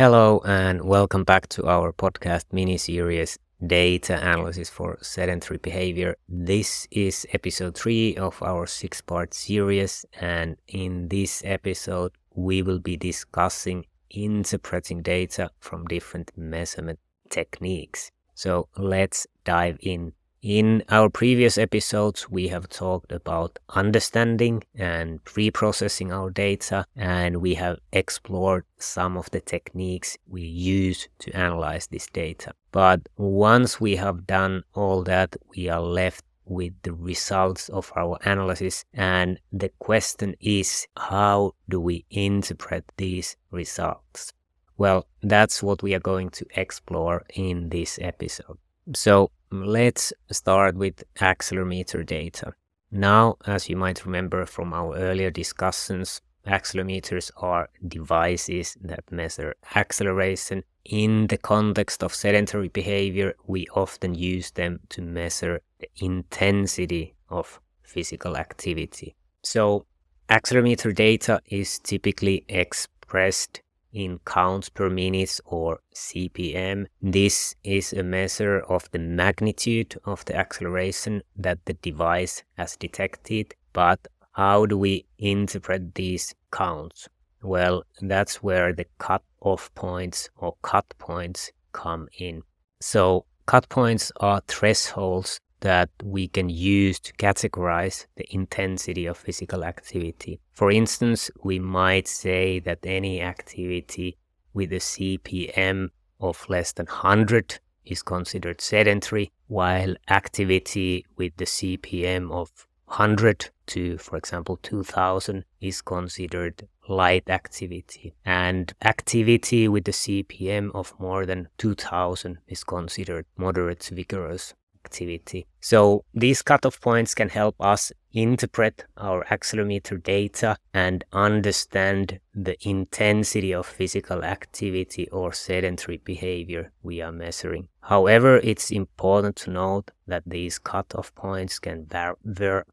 Hello and welcome back to our podcast mini-series Data Analysis for Sedentary Behavior. This is episode 3 of our 6-part series, and in this episode we will be discussing interpreting data from different measurement techniques. So let's dive in. In our previous episodes, we have talked about understanding and pre-processing our data, and we have explored some of the techniques we use to analyze this data. But once we have done all that, we are left with the results of our analysis, and the question is, how do we interpret these results? Well, that's what we are going to explore in this episode. So let's start with accelerometer data. Now, as you might remember from our earlier discussions, accelerometers are devices that measure acceleration. In the context of sedentary behavior, we often use them to measure the intensity of physical activity. So, accelerometer data is typically expressed in counts per minute or CPM. This is a measure of the magnitude of the acceleration that the device has detected. But how do we interpret these counts? Well, that's where the cut-off points or cut points come in. So cut points are thresholds that we can use to categorize the intensity of physical activity. For instance, we might say that any activity with a CPM of less than 100 is considered sedentary, while activity with the CPM of 100 to, for example, 2000 is considered light activity. And activity with the CPM of more than 2000 is considered moderate to vigorous activity. So these cutoff points can help us interpret our accelerometer data and understand the intensity of physical activity or sedentary behavior we are measuring. However, it's important to note that these cutoff points can vary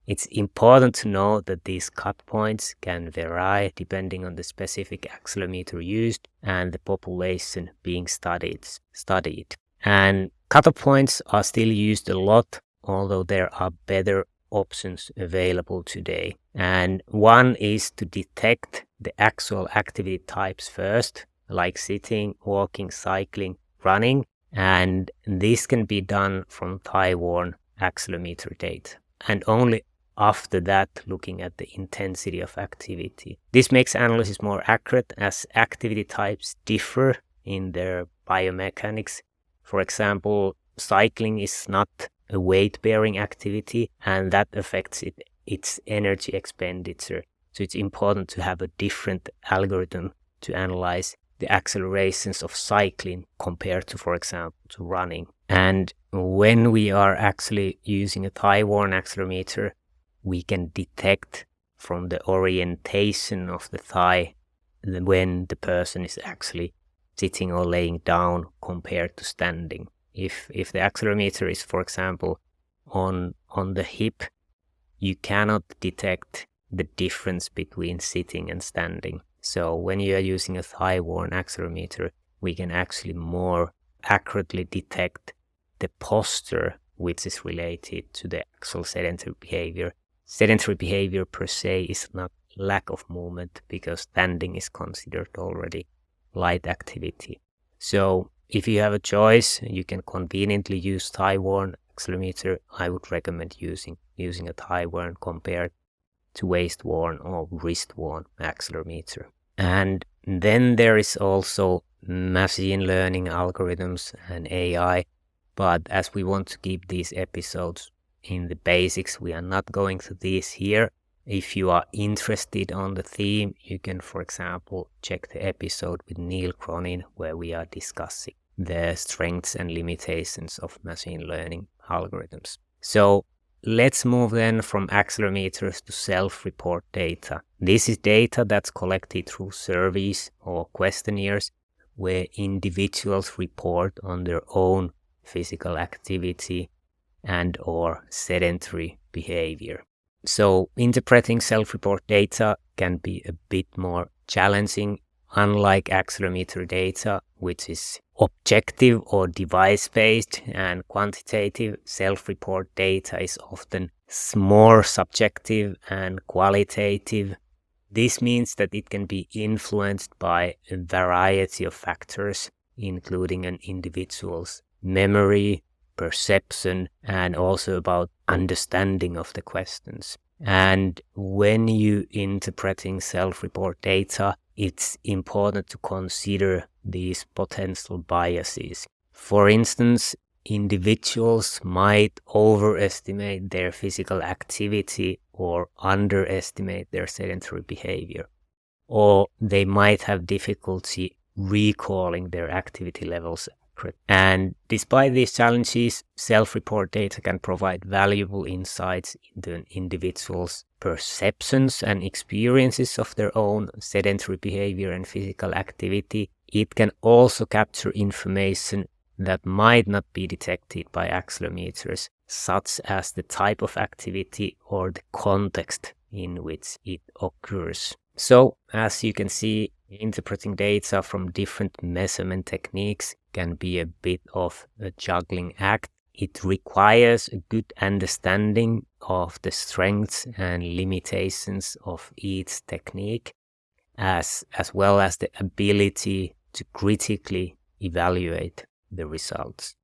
depending on the specific accelerometer used and the population being studied. And cutoff points are still used a lot, although there are better options available today. And one is to detect the actual activity types first, like sitting, walking, cycling, running. And this can be done from thigh-worn accelerometer data. And only after that, looking at the intensity of activity. This makes analysis more accurate as activity types differ in their biomechanics. For example, cycling is not a weight-bearing activity, and that affects its energy expenditure. So it's important to have a different algorithm to analyze the accelerations of cycling compared to, for example, to running. And when we are actually using a thigh-worn accelerometer, we can detect from the orientation of the thigh when the person is actually sitting or laying down compared to standing. If the accelerometer is, for example, on the hip, you cannot detect the difference between sitting and standing. So when you are using a thigh-worn accelerometer, we can actually more accurately detect the posture which is related to the actual sedentary behavior. Sedentary behavior per se is not lack of movement, because standing is considered already light activity. So if you have a choice, you can conveniently use thigh-worn accelerometer. I would recommend using a thigh-worn compared to waist-worn or wrist-worn accelerometer. And then there is also machine learning algorithms and AI. But as we want to keep these episodes in the basics, we are not going to these here. If you are interested on the theme, you can, for example, check the episode with Neil Cronin, where we are discussing the strengths and limitations of machine learning algorithms. So let's move then from accelerometers to self-report data. This is data that's collected through surveys or questionnaires where individuals report on their own physical activity and or sedentary behavior. So interpreting self-report data can be a bit more challenging unlike accelerometer data, which is objective or device-based, and quantitative self-report data is often more subjective and qualitative. This means that it can be influenced by a variety of factors, including an individual's memory, perception, and also about understanding of the questions. And when you interpreting self-report data, it's important to consider these potential biases. For instance, individuals might overestimate their physical activity or underestimate their sedentary behavior, or they might have difficulty recalling their activity levels. And despite these challenges, self-report data can provide valuable insights into an individual's perceptions and experiences of their own sedentary behavior and physical activity. It can also capture information that might not be detected by accelerometers, such as the type of activity or the context in which it occurs. So, as you can see, interpreting data from different measurement techniques can be a bit of a juggling act. It requires a good understanding of the strengths and limitations of each technique, as well as the ability to critically evaluate the results.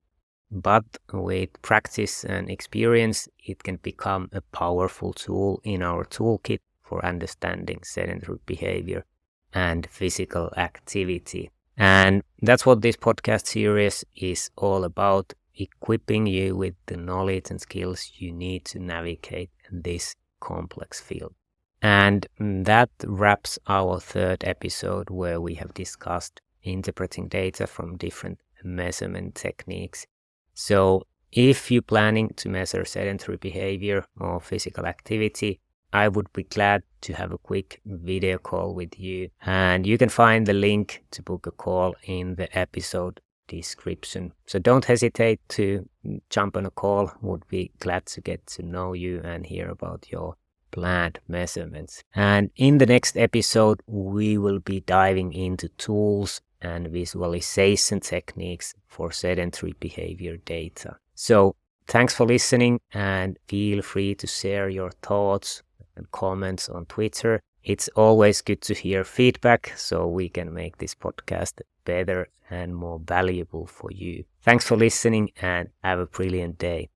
But with practice and experience, it can become a powerful tool in our toolkit for understanding sedentary behavior and physical activity. And that's what this podcast series is all about, equipping you with the knowledge and skills you need to navigate this complex field. And that wraps our third episode, where we have discussed interpreting data from different measurement techniques. So if you're planning to measure sedentary behavior or physical activity, I would be glad to have a quick video call with you, and you can find the link to book a call in the episode description. So don't hesitate to jump on a call. Would be glad to get to know you and hear about your planned measurements. And in the next episode, we will be diving into tools and visualization techniques for sedentary behavior data. So thanks for listening, and feel free to share your thoughts and comments on Twitter. It's always good to hear feedback so we can make this podcast better and more valuable for you. Thanks for listening, and have a brilliant day.